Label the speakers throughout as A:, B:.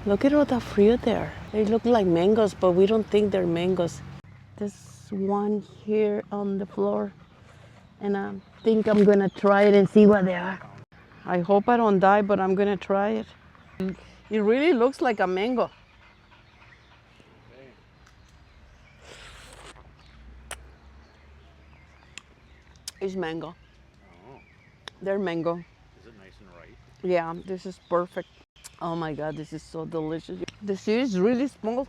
A: Look at all the fruit there. They look like mangoes, but we don't think they're mangoes. There's one here on the floor, and I think I'm gonna try it and see what they are. I hope I don't die, but I'm gonna try it. It really looks like a mango. It's mango. They're mango.
B: Is it nice and ripe?
A: Yeah, this is perfect. Oh my God, this is so delicious. The seed is really small.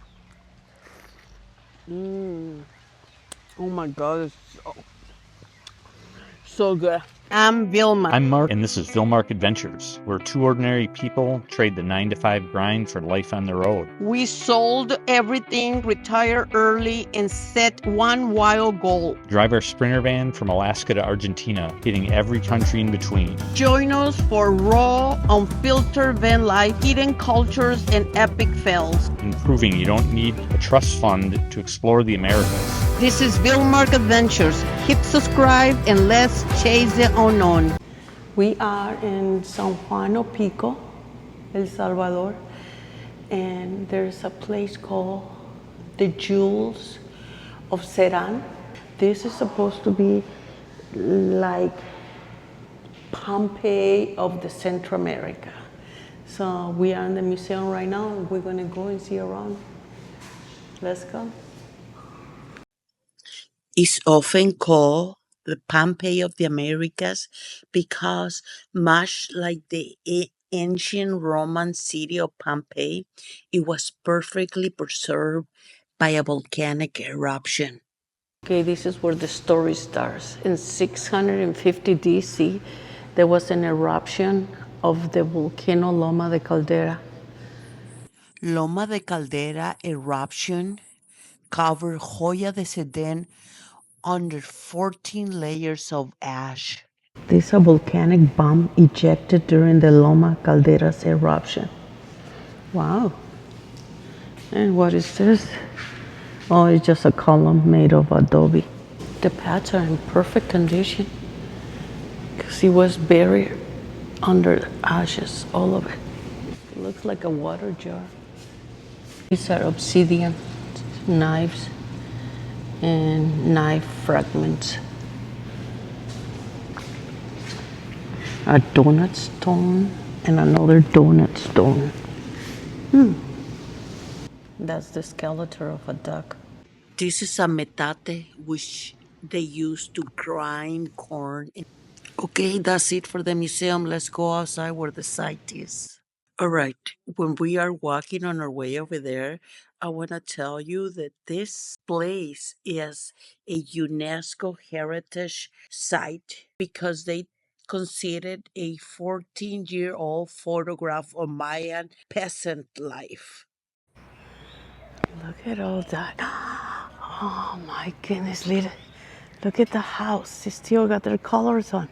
A: Oh my God, it's so good. I'm Vilma.
B: I'm Mark, and this is Philmark Adventures, where two ordinary people trade the 9-to-5 grind for life on the road.
A: We sold everything, retired early, and set one wild goal.
B: Drive our Sprinter van from Alaska to Argentina, hitting every country in between.
A: Join us for raw, unfiltered van life, hidden cultures, and epic fails.
B: And proving you don't need a trust fund to explore the Americas.
A: This is Vilmark Adventures. Hit subscribe and let's chase the unknown. We are in San Juan Pico, El Salvador, and there's a place called the Jewels of Ceran. This is supposed to be like Pompeii of the Central America. So we are in the museum right now, and we're gonna go and see around. Let's go. It's often called the Pompeii of the Americas because, much like the ancient Roman city of Pompeii, it was perfectly preserved by a volcanic eruption. Okay, this is where the story starts. In 650 DC, there was an eruption of the volcano Loma de Caldera. Loma de Caldera eruption covered Joya de Seden under 14 layers of ash. This is a volcanic bomb ejected during the Loma Caldera's eruption. Wow. And what is this? Oh, it's just a column made of adobe. The pads are in perfect condition because it was buried under ashes, all of it. It looks like a water jar. These are obsidian knives and knife fragments. A donut stone and another donut stone. That's the skeleton of a duck. This is a metate, which they use to grind corn. Okay, that's it for the museum. Let's go outside where the site is. All right, when we are walking on our way over there, I want to tell you that this place is a UNESCO heritage site because they considered a 14-year-old photograph of Mayan peasant life. Look at all that. Oh my goodness, look at the house. They still got their colors on.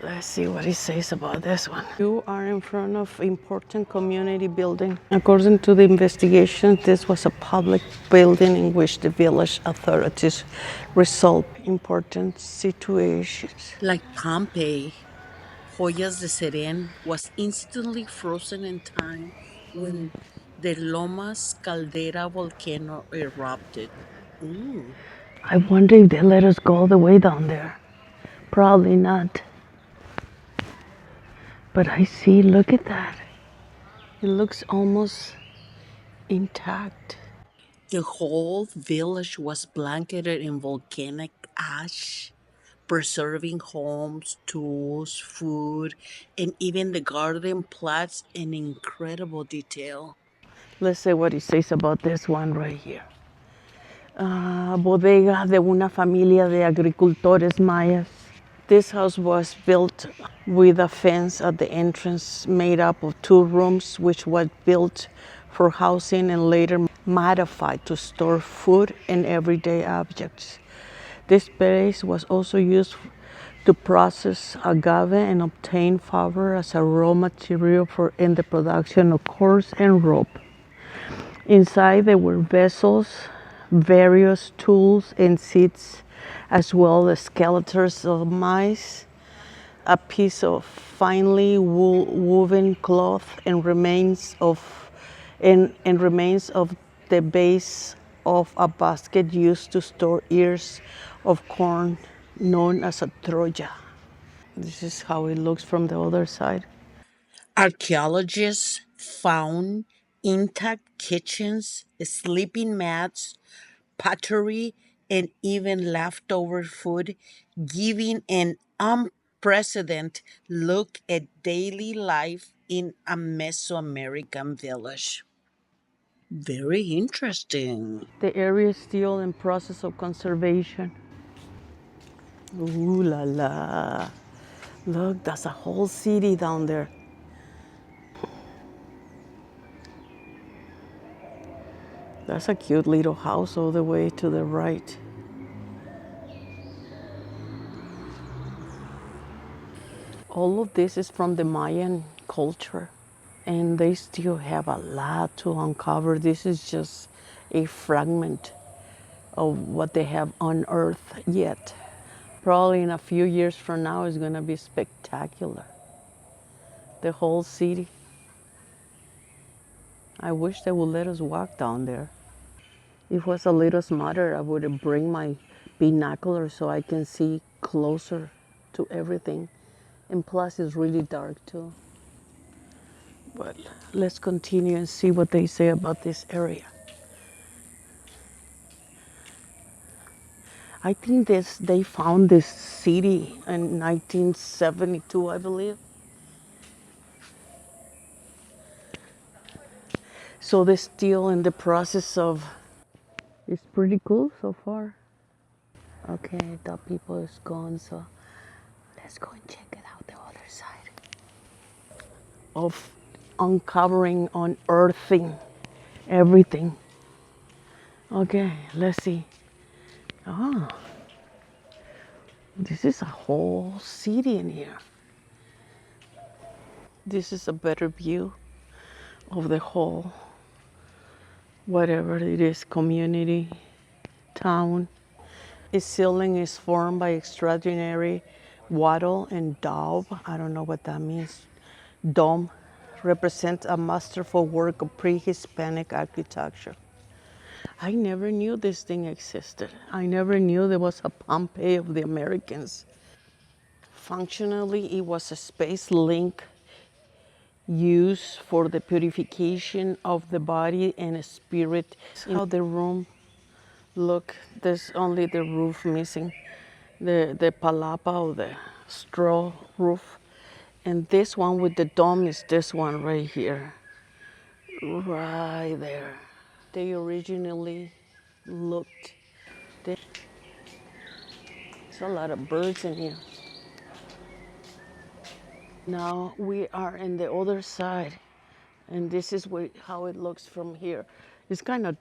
A: Let's see what he says about this one. You are in front of important community building. According to the investigation, this was a public building in which the village authorities resolved important situations. Like Pompeii, Joyas de Seren was instantly frozen in time when the Lomas Caldera volcano erupted. I wonder if they let us go all the way down there. Probably not. But I see, look at that. It looks almost intact. The whole village was blanketed in volcanic ash, preserving homes, tools, food, and even the garden plots in incredible detail. Let's see what he says about this one right here. Bodega de una familia de agricultores mayas. This house was built with a fence at the entrance made up of 2 rooms, which was built for housing and later modified to store food and everyday objects. This space was also used to process agave and obtain fiber as a raw material in the production of cords and rope. Inside there were vessels, various tools and seats, as well as skeletons of mice, a piece of finely woven cloth and remains of the base of a basket used to store ears of corn known as a troja. This is how it looks from the other side. Archaeologists found intact kitchens, sleeping mats, pottery, and even leftover food, giving an unprecedented look at daily life in a Mesoamerican village. Very interesting. The area is still in process of conservation. Ooh la la. Look, that's a whole city down there. That's a cute little house all the way to the right. All of this is from the Mayan culture, and they still have a lot to uncover. This is just a fragment of what they have unearthed yet. Probably in a few years from now, it's going to be spectacular. The whole city. I wish they would let us walk down there. If it was a little smarter, I would bring my binoculars so I can see closer to everything. And plus, it's really dark too. But let's continue and see what they say about this area. I think they found this city in 1972, I believe. So they're still in the process of. It's pretty cool so far. Okay, the people is gone, so let's go and check it out the other side. Of uncovering, unearthing everything. Okay, let's see. Ah, this is a whole city in here. This is a better view of the whole, whatever it is, community, town. Its ceiling is formed by extraordinary wattle and daub. I don't know what that means. Dome represents a masterful work of pre-Hispanic architecture. I never knew this thing existed. I never knew there was a Pompeii of the Americans. Functionally, it was a space link used for the purification of the body and spirit. How the room look, there's only the roof missing, the palapa or the straw roof. And this one with the dome is this one right here, right there. They originally looked, there's a lot of birds in here. Now we are in the other side, and this is how it looks from here. It's kind of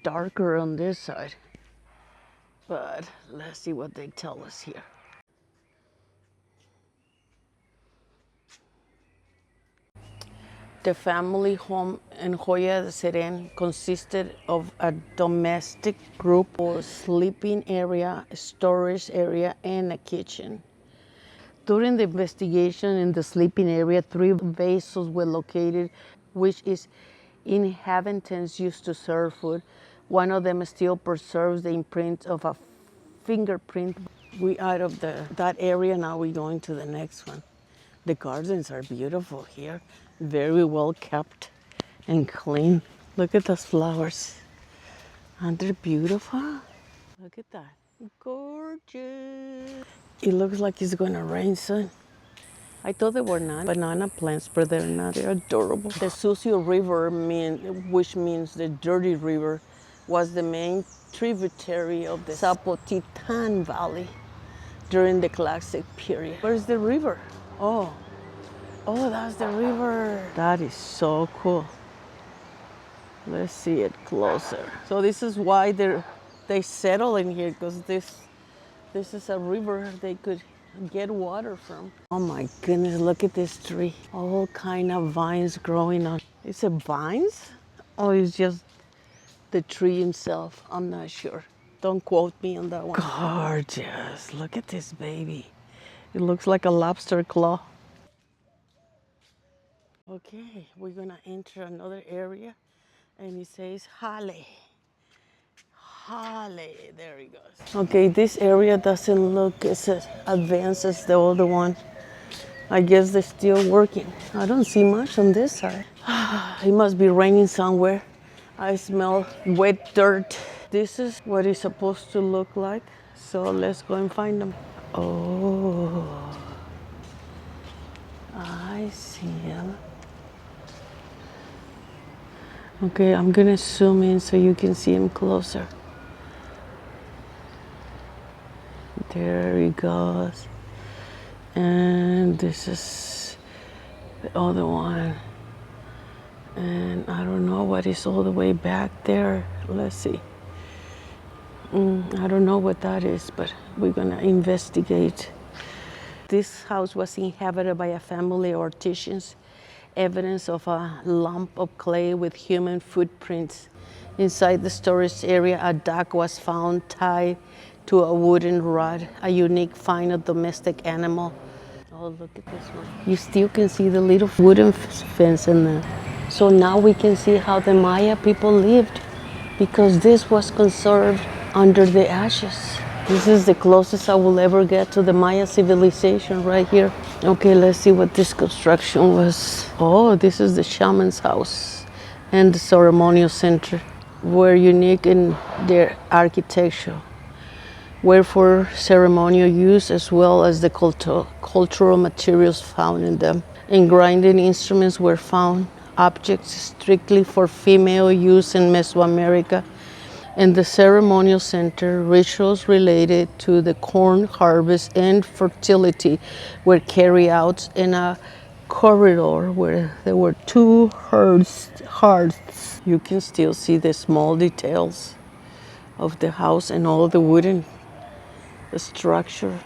A: darker on this side, but let's see what they tell us here. The family home in Joya de Seren consisted of a domestic group or sleeping area, storage area, and a kitchen. During the investigation in the sleeping area, 3 vessels were located, which is inhabitants used to serve food. One of them still preserves the imprint of a fingerprint. We out of that area, now we're going to the next one. The gardens are beautiful here, very well kept and clean. Look at those flowers. Aren't they beautiful? Look at that. Gorgeous. It looks like it's gonna rain soon. I thought they were not banana plants, but they're not. They're adorable. The Sucio River, which means the dirty river, was the main tributary of the Zapotitan Valley during the Classic period. Where's the river? Oh, that's the river. That is so cool. Let's see it closer. So this is why they settle in here, because this is a river they could get water from. Oh my goodness, look at this tree. All kind of vines growing on. Is it vines? Or it's just the tree himself? I'm not sure. Don't quote me on that one. Gorgeous. Look at this baby. It looks like a lobster claw. Okay, we're gonna enter another area and it says Hale. Hale, there he goes. Okay, this area doesn't look as advanced as the other one. I guess they're still working. I don't see much on this side. It must be raining somewhere. I smell wet dirt. This is what it's supposed to look like. So let's go and find them. Oh, I see him. Okay, I'm gonna zoom in so you can see him closer. There he goes. And this is the other one. And I don't know what is all the way back there. Let's see. I don't know what that is, but we're gonna investigate. This house was inhabited by a family of artisans. Evidence of a lump of clay with human footprints. Inside the storage area, a dog was found tied to a wooden rod, a unique find of domestic animal. Oh, look at this one. You still can see the little wooden fence in there. So now we can see how the Maya people lived, because this was conserved under the ashes. This is the closest I will ever get to the Maya civilization right here. Okay, let's see what this construction was. Oh, this is the shaman's house and the ceremonial center. Were unique in their architecture. Wherefore ceremonial use as well as the cultural materials found in them. And grinding instruments were found, objects strictly for female use in Mesoamerica. In the ceremonial center, rituals related to the corn harvest and fertility were carried out in a corridor where there were two hearths. You can still see the small details of the house, and all the wooden structure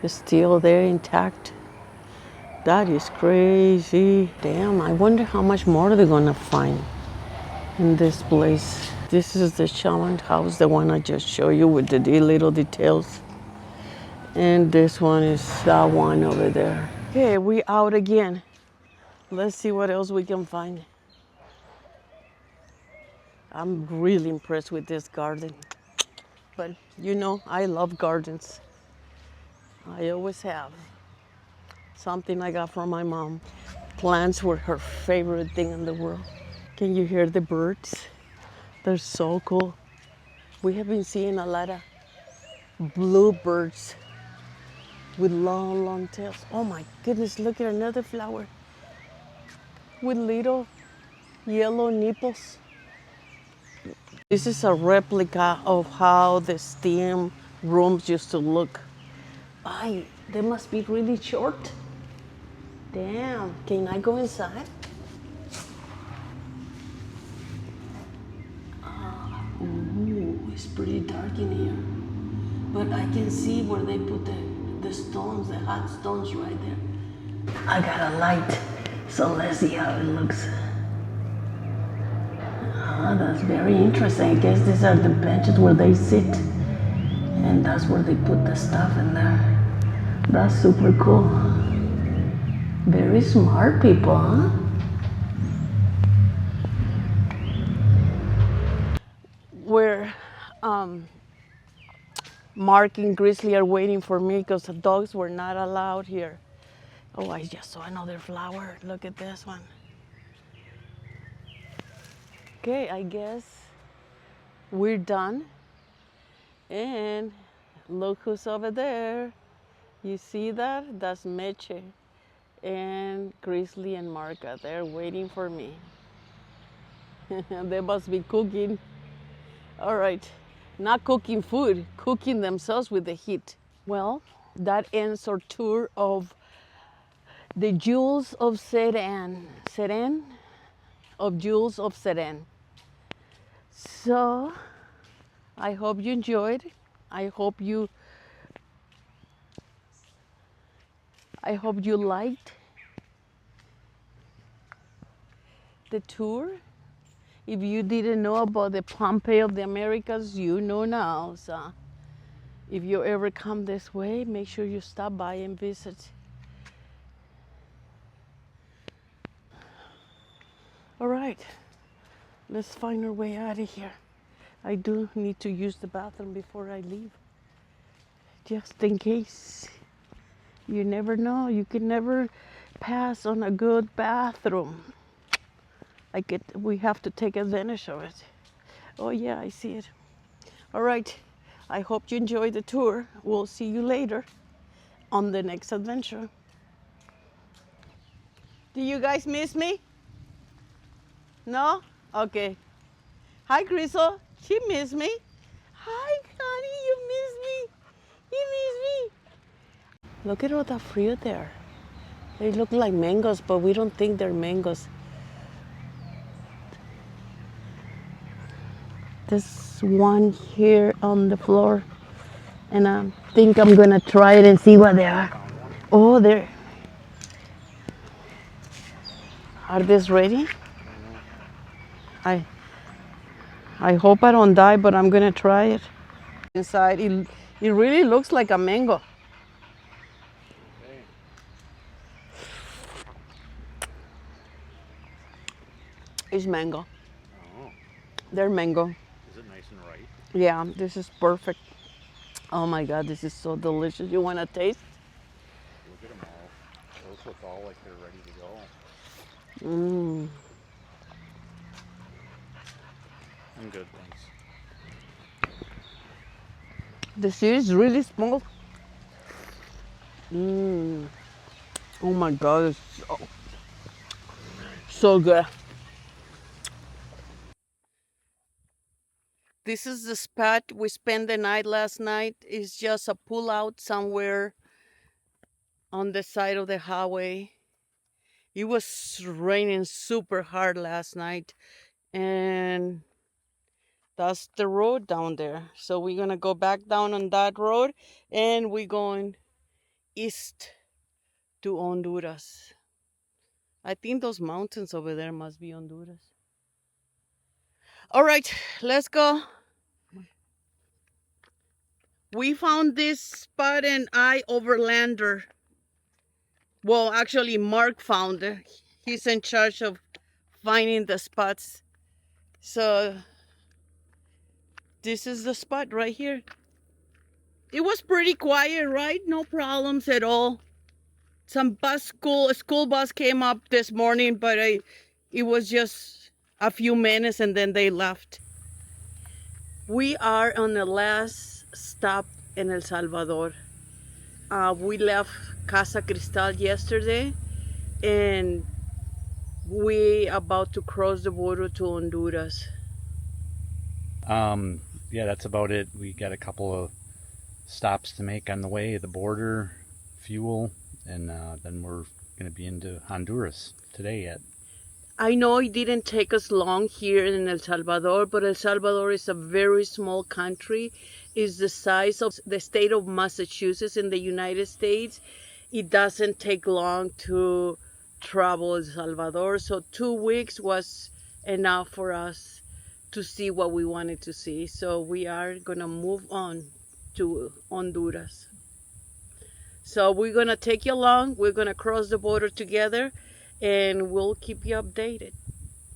A: is still there intact. That is crazy. Damn, I wonder how much more they're gonna find in this place. This is the shaman house, the one I just showed you with the little details. And this one is that one over there. Okay, we out again. Let's see what else we can find. I'm really impressed with this garden. But you know, I love gardens. I always have. Something I got from my mom. Plants were her favorite thing in the world. Can you hear the birds? They're so cool. We have been seeing a lot of bluebirds with long, long tails. Oh my goodness, look at another flower with little yellow nipples. This is a replica of how the steam rooms used to look. Ay, they must be really short. Damn, can I go inside? Ooh, it's pretty dark in here. But I can see where they put the stones, the hot stones right there. I got a light, so let's see how it looks. Ah, that's very interesting. I guess these are the benches where they sit. And that's where they put the stuff in there. That's super cool. Very smart people, huh? Where Mark and Grizzly are waiting for me because the dogs were not allowed here. Oh, I just saw another flower. Look at this one. Okay, I guess we're done. And look who's over there. You see that? That's Meche. And Grizzly and Mark are there waiting for me. They must be cooking. All right. Not cooking food, cooking themselves with the heat. Well, that ends our tour of the Jewels of Seren. Seren? Of Jewels of Seren. So, I hope you enjoyed. I hope you liked the tour. If you didn't know about the Pompeii of the Americas, you know now. So If you ever come this way, make sure you stop by and visit. All right, let's find our way out of here. I do need to use the bathroom before I leave, just in case. You never know. You can never pass on a good bathroom. We have to take advantage of it. Oh yeah, I see it. All right, I hope you enjoyed the tour. We'll see you later on the next adventure. Do you guys miss me? No? Okay. Hi, Grisel. She missed me. Hi, honey, you miss me. You miss me. Look at all the fruit there. They look like mangoes, but we don't think they're mangoes. This one here on the floor, and I think I'm gonna try it and see what they are. Oh, there. Are these ready? I hope I don't die, but I'm gonna try it. Inside, it really looks like a mango. It's mango.
B: Oh.
A: They're mango.
B: Is it nice and ripe?
A: Yeah, this is perfect. Oh my God, this is so delicious. You wanna taste?
B: Look at them all. Those look all like they're ready to go.
A: Mmm.
B: I'm good, thanks.
A: The seed is really small. Mmm. Oh my God, it's so good. This is the spot we spent the night last night. It's just a pull out somewhere on the side of the highway. It was raining super hard last night, and that's the road down there. So we're gonna go back down on that road, and we're going east to Honduras. I think those mountains over there must be Honduras. All right, let's go. We found this spot in Overlander. Well, actually, Mark found it. He's in charge of finding the spots. So this is the spot right here. It was pretty quiet, right? No problems at all. Some school bus came up this morning, but it was just a few minutes and then they left. We are on the last stop in El Salvador. We left Casa Cristal yesterday, and we about to cross the border to Honduras.
B: Yeah, that's about it. We got a couple of stops to make on the way, the border, fuel, and then we're going to be into Honduras today.
A: I know it didn't take us long here in El Salvador, but El Salvador is a very small country. It's the size of the state of Massachusetts in the United States. It doesn't take long to travel El Salvador, so 2 weeks was enough for us to see what we wanted to see. So we are gonna move on to Honduras. So we're gonna take you along. We're gonna cross the border together, and we'll keep you updated.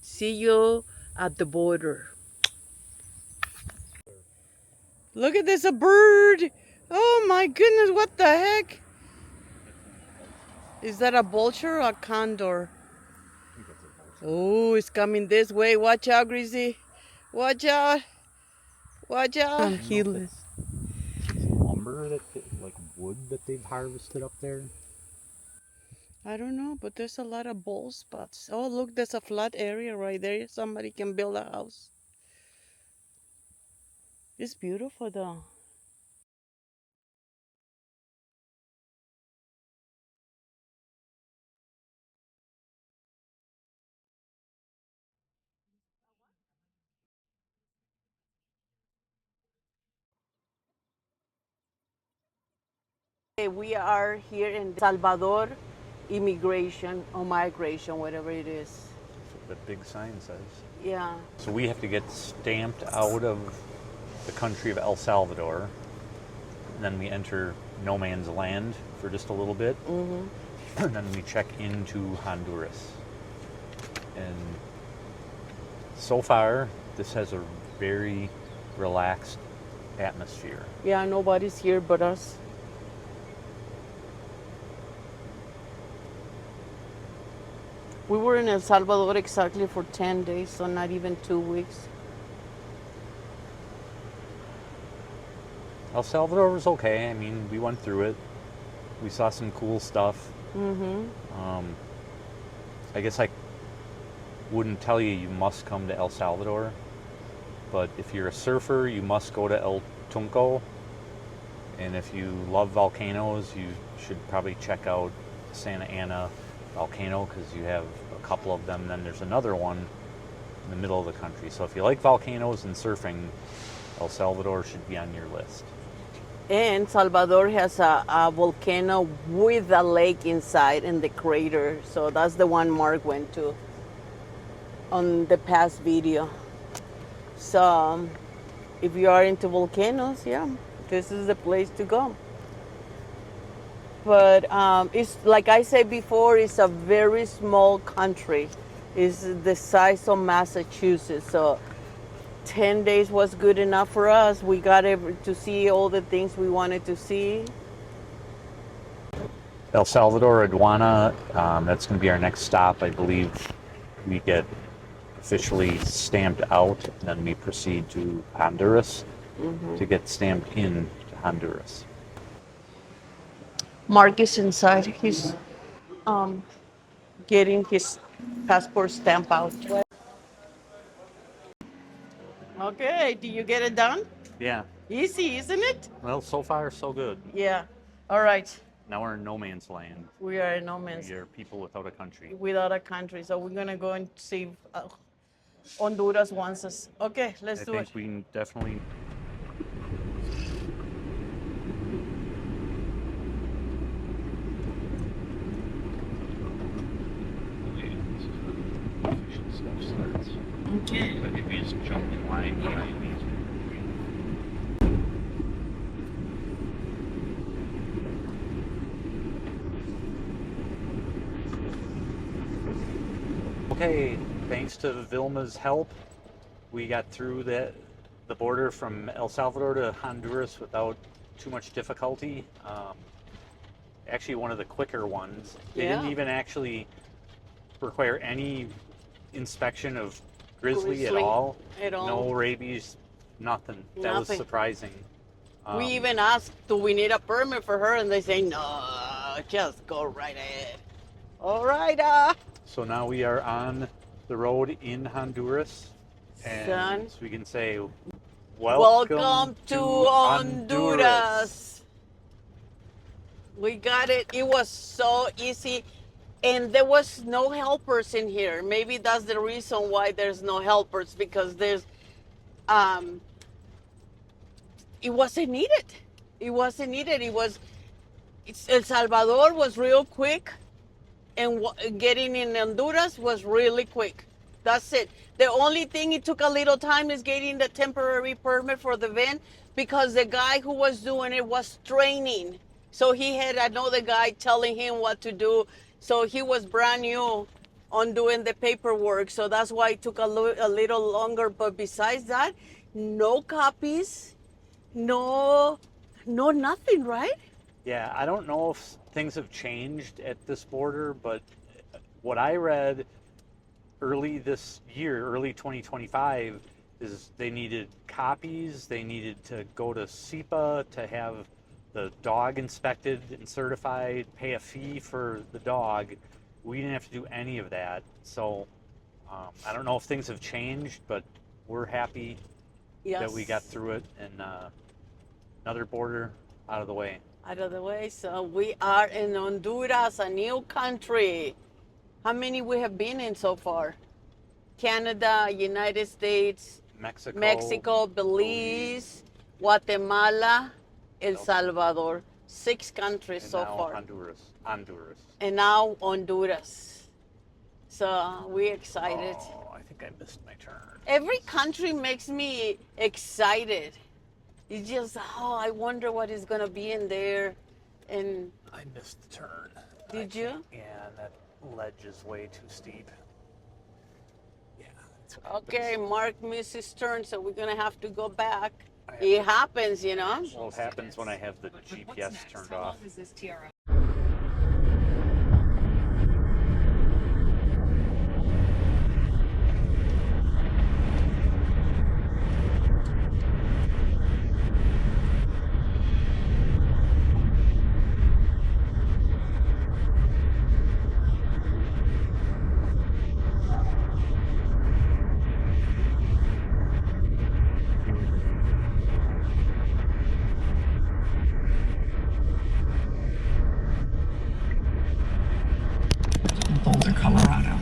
A: See you at the border. Look at this, a bird. Oh my goodness, what the heck? Is that a vulture or a condor? Oh, it's coming this way. Watch out, Greasy. Watch out. Watch out. Heedless.
B: Lumber like wood that they've harvested up there.
A: I don't know, but there's a lot of bald spots. Oh, look, there's a flat area right there. Somebody can build a house. It's beautiful though. We are here in Salvador immigration or migration, whatever it is.
B: That's what the big sign says.
A: Yeah.
B: So we have to get stamped out of the country of El Salvador. and then we enter no man's land for just a little bit, and then we check into Honduras. And so far, this has a very relaxed atmosphere.
A: Yeah, nobody's here but us. We were in El Salvador exactly for 10 days, so not even 2 weeks.
B: El Salvador was okay. I mean, we went through it. We saw some cool stuff. I guess I wouldn't tell you must come to El Salvador, but if you're a surfer, you must go to El Tunco. And if you love volcanoes, you should probably check out Santa Ana volcano, because you have a couple of them. Then there's another one in the middle of the country. So if you like volcanoes and surfing, El Salvador should be on your list.
A: And Salvador has a volcano with a lake inside in the crater. So that's the one Mark went to on the past video. So if you are into volcanoes, yeah, this is the place to go. But it's like I said before, it's a very small country. It's the size of Massachusetts. So 10 days was good enough for us. We got to see all the things we wanted to see.
B: El Salvador, Aduana, that's going to be our next stop. I believe we get officially stamped out, and then we proceed to Honduras to get stamped in to Honduras.
A: Mark is inside. He's getting his passport stamp out. Okay, do you get it done?
B: Yeah.
A: Easy, isn't it?
B: Well, so far, so good.
A: Yeah. All right.
B: Now we're in no man's land.
A: We are in no man's.
B: We are people without a country.
A: Without a country. So we're going to go and see Honduras wants us. Okay, let's do it.
B: I think we can definitely...
A: Okay.
B: But if you just jump in line, Okay, thanks to Vilma's help, we got through the border from El Salvador to Honduras without too much difficulty. Actually, one of the quicker ones. They didn't even actually require any inspection of grizzly at all. No rabies, nothing. That was surprising.
A: We even asked, do we need a permit for her? And they say, no, just go right ahead. All right.
B: So now we are on the road in Honduras. And so we can say, welcome to Honduras.
A: We got it. It was so easy. And there was no helpers in here. Maybe that's the reason why there's no helpers, because there's, it wasn't needed. It wasn't needed. El Salvador was real quick, and getting in Honduras was really quick. That's it. The only thing it took a little time is getting the temporary permit for the van, because the guy who was doing it was training. So he had another guy telling him what to do. So he was brand new on doing the paperwork. So that's why it took a little longer. But besides that, no copies, no nothing, right?
B: Yeah, I don't know if things have changed at this border, but what I read early this year, early 2025, is they needed copies. They needed to go to SEPA to have the dog inspected and certified, pay a fee for the dog. We didn't have to do any of that. So I don't know if things have changed, but we're happy that we got through it, and another border out of the way.
A: Out of the way. So we are in Honduras, a new country. How many we have been in so far? Canada, United States, Mexico, Belize, Guatemala, El Salvador. 6 countries so far.
B: Honduras.
A: And now Honduras. So we're excited.
B: Oh, I think I missed my turn.
A: Every country makes me excited. You just, oh, I wonder what is gonna be in there. And
B: I missed the turn.
A: did you?
B: Yeah, that ledge is way too steep. Yeah.
A: Okay, Mark missed his turn, so we're gonna have to go back. It happens, you know?
B: Well, it happens when I have the GPS turned off.
A: Boulder, Colorado.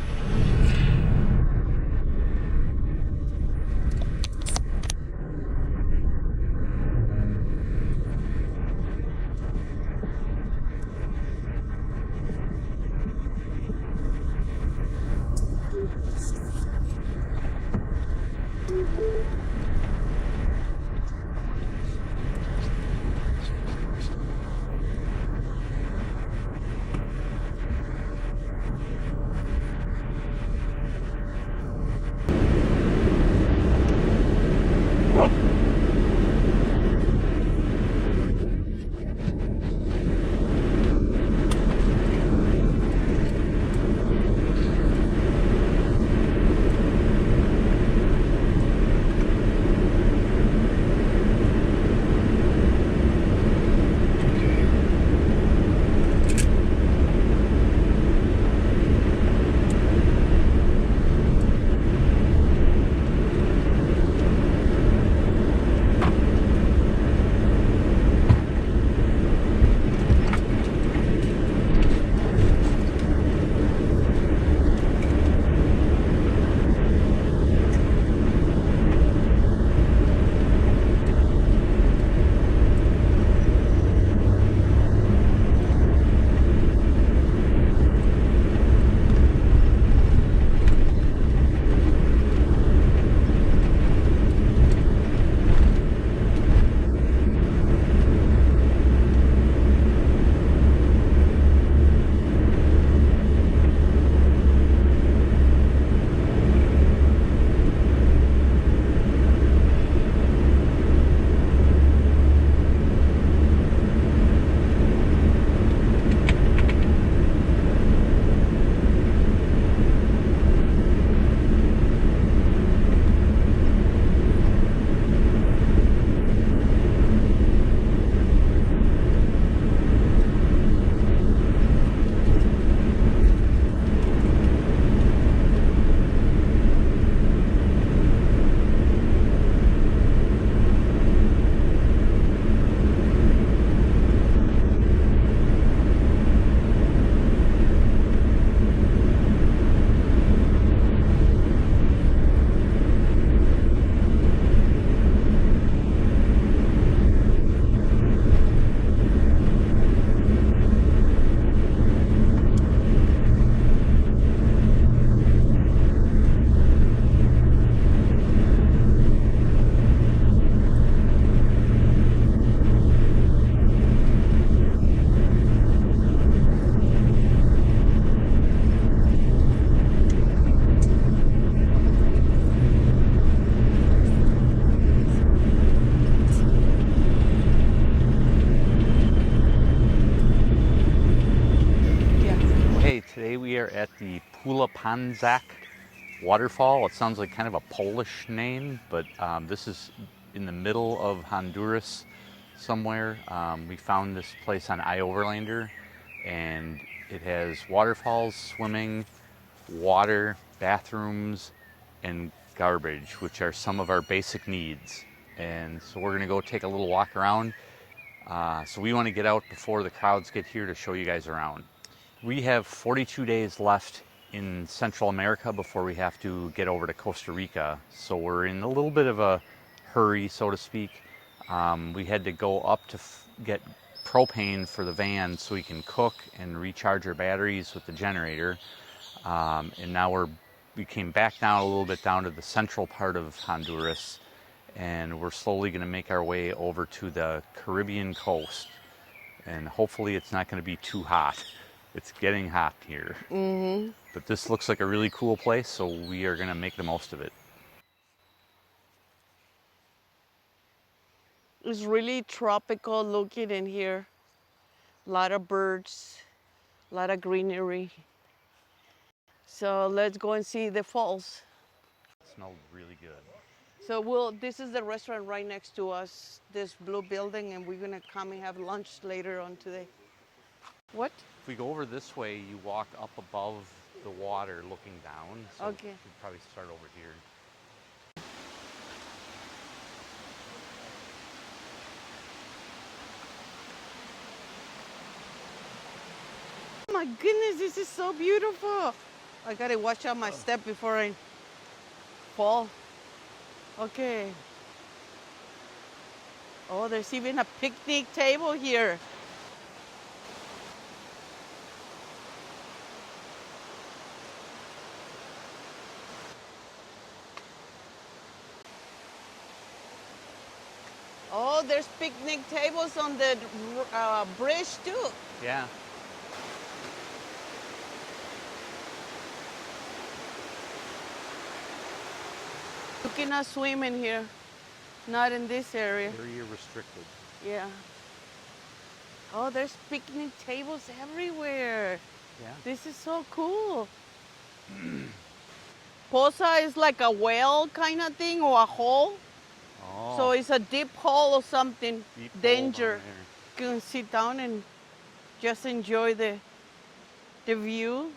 B: Today we are at the Pulhapanzak Waterfall. It sounds like kind of a Polish name, but this is in the middle of Honduras somewhere. We found this place on Overlander, and it has waterfalls, swimming, water, bathrooms, and garbage, which are some of our basic needs. And so we're gonna go take a little walk around. So we want to get out before the crowds get here to show you guys around. We have 42 days left in Central America before we have to get over to Costa Rica. So we're in a little bit of a hurry, so to speak. We had to go up to get propane for the van so we can cook and recharge our batteries with the generator. And now we came back down a little bit down to the central part of Honduras. and we're slowly going to make our way over to the Caribbean coast. And hopefully it's not going to be too hot. It's getting hot here.
C: Mm-hmm.
B: But this looks like a really cool place, so we are going to make the most of it.
C: It's really tropical looking in here. A lot of birds, a lot of greenery. So let's go and see the falls.
B: It smelled really good.
C: So this is the restaurant right next to us, this blue building, and we're gonna come and have lunch later on today. What?
B: If we go over this way, you walk up above the water looking down. So
C: Okay.
B: we should probably start over here.
C: Oh my goodness, this is so beautiful. I gotta watch out my step before I fall. Okay. Oh, there's even a picnic table here. Oh, there's picnic tables on the bridge too.
B: Yeah.
C: You cannot swim in here. Not in this area.
B: Area restricted.
C: Yeah. Oh, there's picnic tables everywhere.
B: Yeah.
C: This is so cool. Poza is like a well kind of thing or a hole.
B: Oh.
C: So it's a deep hole or something.
B: Deep hole
C: Danger.
B: down there.
C: You can sit down and just enjoy the view.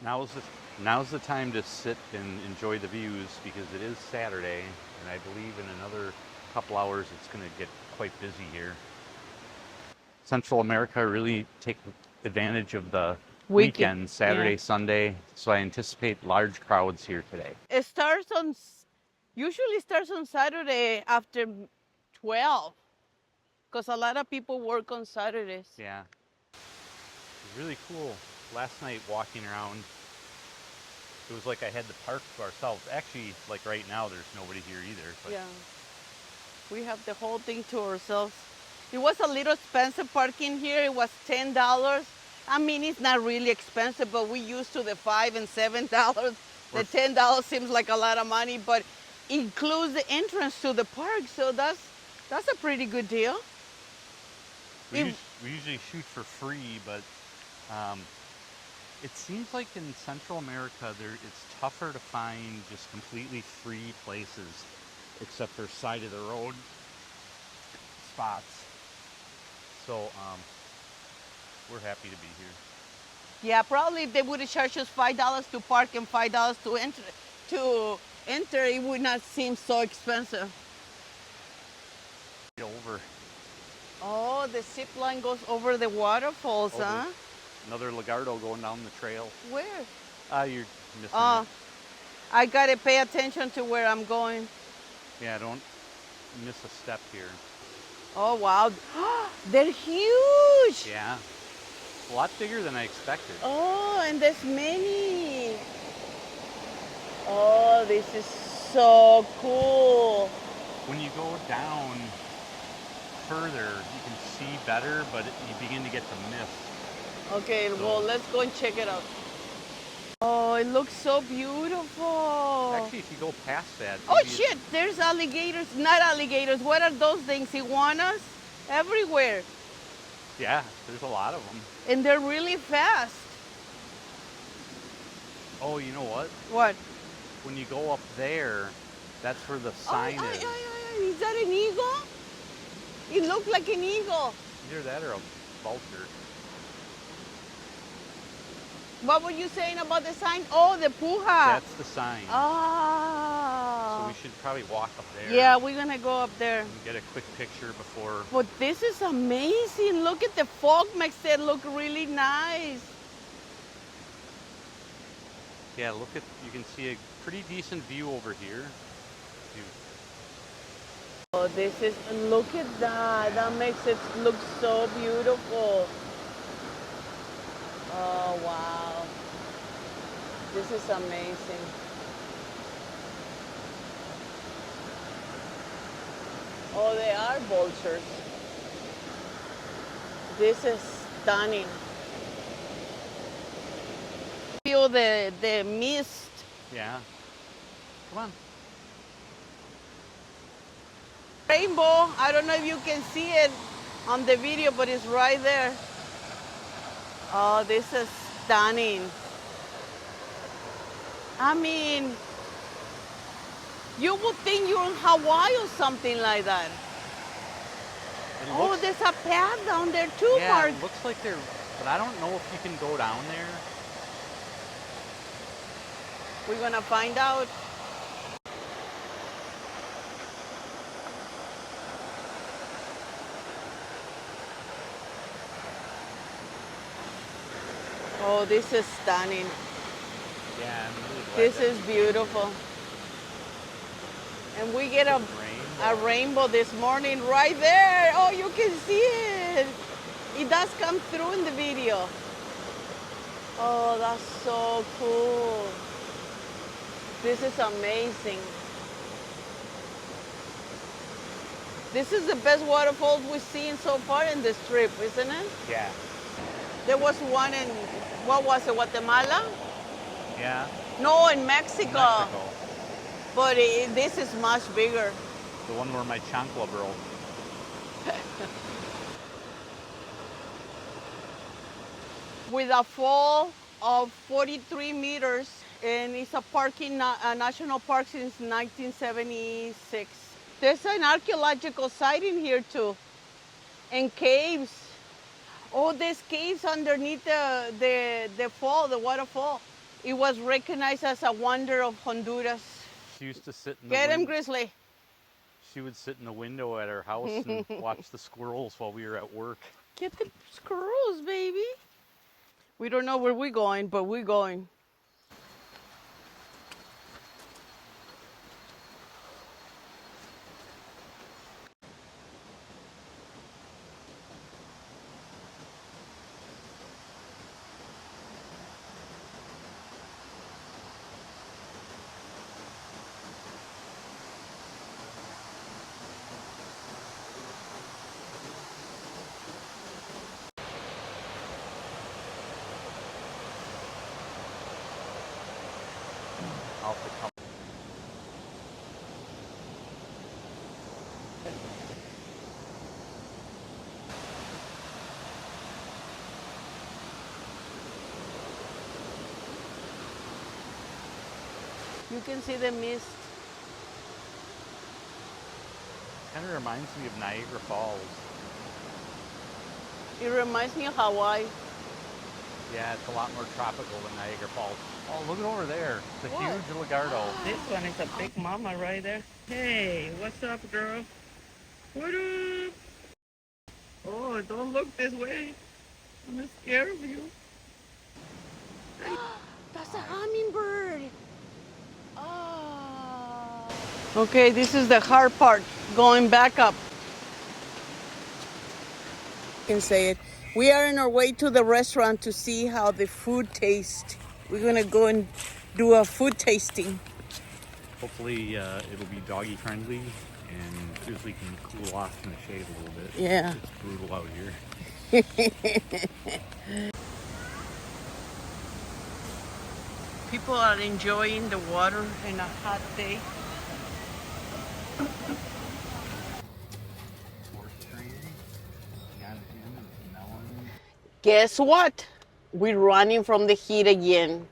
B: Now's the time to sit and enjoy the views because it is Saturday, and I believe in another couple hours it's going to get quite busy here. Central America really take advantage of the weekend, Saturday,
C: yeah.
B: Sunday, so I anticipate large crowds here today.
C: It usually starts on Saturday after 12, because a lot of people work on Saturdays.
B: Yeah. It's really cool. Last night walking around, it was like I had the park to ourselves. Actually, like right now, there's nobody here either. But
C: Yeah. We have the whole thing to ourselves. It was a little expensive parking here. It was $10. I mean, it's not really expensive, but we used to the $5 and $7. The $10 seems like a lot of money, but includes the entrance to the park, so that's a pretty good deal.
B: we usually shoot for free, but it seems like in Central America, it's tougher to find just completely free places, except for side of the road spots. So we're happy to be here.
C: Yeah, probably if they would have charged us $5 to park and $5 to enter, it would not seem so expensive.
B: Over.
C: Oh, the zip line goes over the waterfalls, huh?
B: Another Lagarto going down the trail.
C: Where?
B: You're missing it.
C: I gotta pay attention to where I'm going.
B: Yeah, don't miss a step here.
C: Oh, wow. They're huge.
B: Yeah. A lot bigger than I expected.
C: Oh, and there's many. Oh, this is so cool.
B: When you go down further, you can see better, but you begin to get the mist.
C: Okay, well, let's go and check it out. Oh, it looks so beautiful.
B: Actually, if you go past that...
C: Oh, shit, there's alligators. Not alligators. What are those things? Iguanas? Everywhere.
B: Yeah, there's a lot of them.
C: And they're really fast.
B: Oh, you know what?
C: What?
B: When you go up there, that's where the sign is.
C: Is that an eagle? It looked like an eagle.
B: Either that or a vulture.
C: What were you saying about the sign? Oh, the Puja.
B: That's the sign.
C: Oh.
B: So we should probably walk up there.
C: Yeah, we're going to go up there.
B: And get a quick picture before...
C: But this is amazing. Look at the fog makes it look really nice.
B: Yeah, you can see a pretty decent view over here.
C: Oh, look at that. That makes it look so beautiful. Oh, wow. This is amazing. Oh, they are vultures. This is stunning. Feel the mist.
B: Yeah. Come on.
C: Rainbow. I don't know if you can see it on the video, but it's right there. Oh, this is stunning. I mean, you would think you're in Hawaii or something like that. Oh, there's a path down there too,
B: yeah,
C: Mark.
B: it looks like they're, but I don't know if you can go down there.
C: We're gonna find out. Oh, this is stunning.
B: Yeah, I'm really glad.
C: This is beautiful. And we get a rainbow this morning right there. Oh, you can see it. It does come through in the video. Oh, that's so cool. This is amazing. This is the best waterfalls we've seen so far in this trip, isn't it?
B: Yeah.
C: There was one in, what was it, Guatemala?
B: Yeah.
C: No, in Mexico.
B: Mexico.
C: But this is much bigger.
B: The one where my chancla broke.
C: With a fall of 43 meters, and it's a national park since 1976. There's an archaeological site in here too, and caves. Oh, there's caves underneath the fall, the waterfall. It was recognized as a wonder of Honduras.
B: She used to sit in the
C: Get him, Grizzly.
B: She would sit in the window at her house and watch the squirrels while we were at work.
C: Get the squirrels, baby. We don't know where we're going, but we're going. You can see the mist.
B: Kind of reminds me of Niagara Falls.
C: It reminds me of Hawaii.
B: Yeah, it's a lot more tropical than Niagara Falls. Oh, look at over there. It's a
C: What?
B: huge Lagarto.
C: This one is a big mama right there. Hey, what's up, girl? What up? Oh, don't look this way. I'm scared of you. That's a hummingbird. Oh. Okay, this is the hard part, going back up. I can say it. We are on our way to the restaurant to see how the food tastes. We're gonna go and do a food tasting.
B: Hopefully it'll be doggy friendly and Grizzly can cool off in the shade a little bit.
C: Yeah.
B: It's brutal out here.
C: People are enjoying the water in a hot day. Guess what? We're running from the heat again.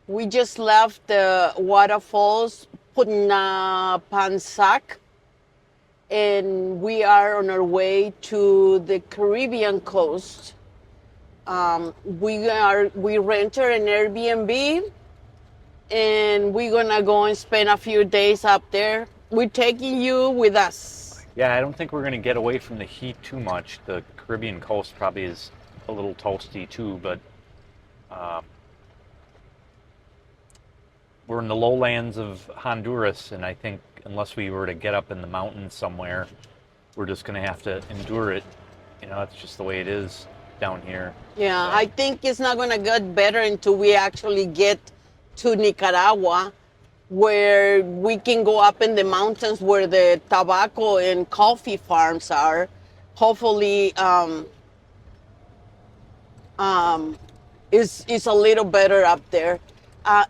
C: We just left the waterfalls, Pulhapanzak, and we are on our way to the Caribbean coast. We rented an Airbnb, and we're gonna go and spend a few days up there. We're taking you with us.
B: Yeah, I don't think we're going to get away from the heat too much. The Caribbean coast probably is a little toasty too, but we're in the lowlands of Honduras, and I think unless we were to get up in the mountains somewhere, we're just going to have to endure it. You know, that's just the way it is down here.
C: Yeah,
B: So,
C: I think it's not gonna get better until we actually get to Nicaragua. where we can go up in the mountains where the tobacco and coffee farms are. Hopefully, is a little better up there.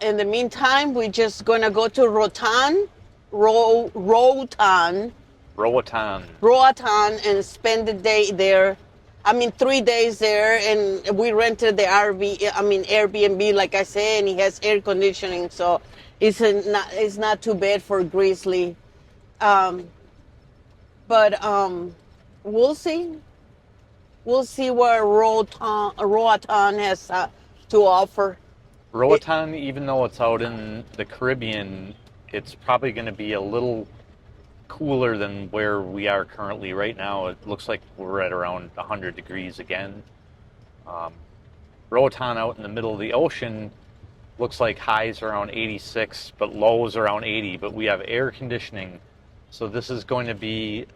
C: In the meantime, we're just gonna go to Roatan, and spend the day there. I mean, 3 days there, and we rented the Airbnb, like I said, and it has air conditioning, so it's not too bad for Grizzly. But we'll see. We'll see what Roatan has to offer.
B: Roatan, even though it's out in the Caribbean, it's probably going to be a little cooler than where we are currently right now. It looks like we're at around 100 degrees again. Roatan out in the middle of the ocean looks like highs around 86, but lows around 80, but we have air conditioning. So this is going to be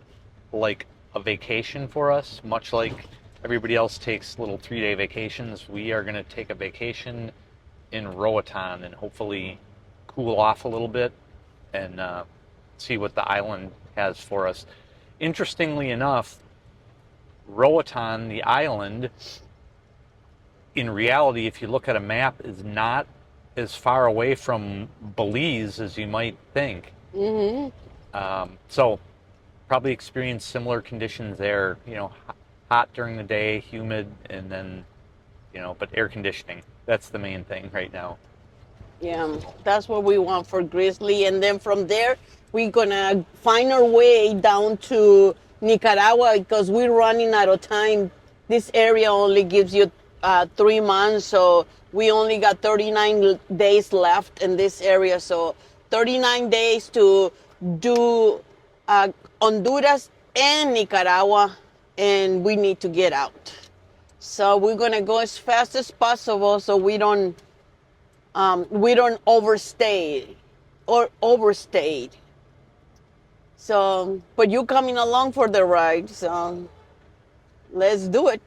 B: like a vacation for us, much like everybody else takes little 3-day vacations. We are going to take a vacation in Roatan and hopefully cool off a little bit and see what the island has for us. Interestingly enough, Roatan, the island, in reality, if you look at a map, is not as far away from Belize as you might think. So probably experience similar conditions there, hot during the day, humid, and then, but air conditioning. That's the main thing right now.
C: Yeah, that's what we want for Grizzly. And then from there, we're going to find our way down to Nicaragua because we're running out of time. This area only gives you 3 months, so we only got 39 days left in this area. So 39 days to do Honduras and Nicaragua, and we need to get out. So we're going to go as fast as possible so we don't overstay. So, but you coming along for the ride, so let's do it.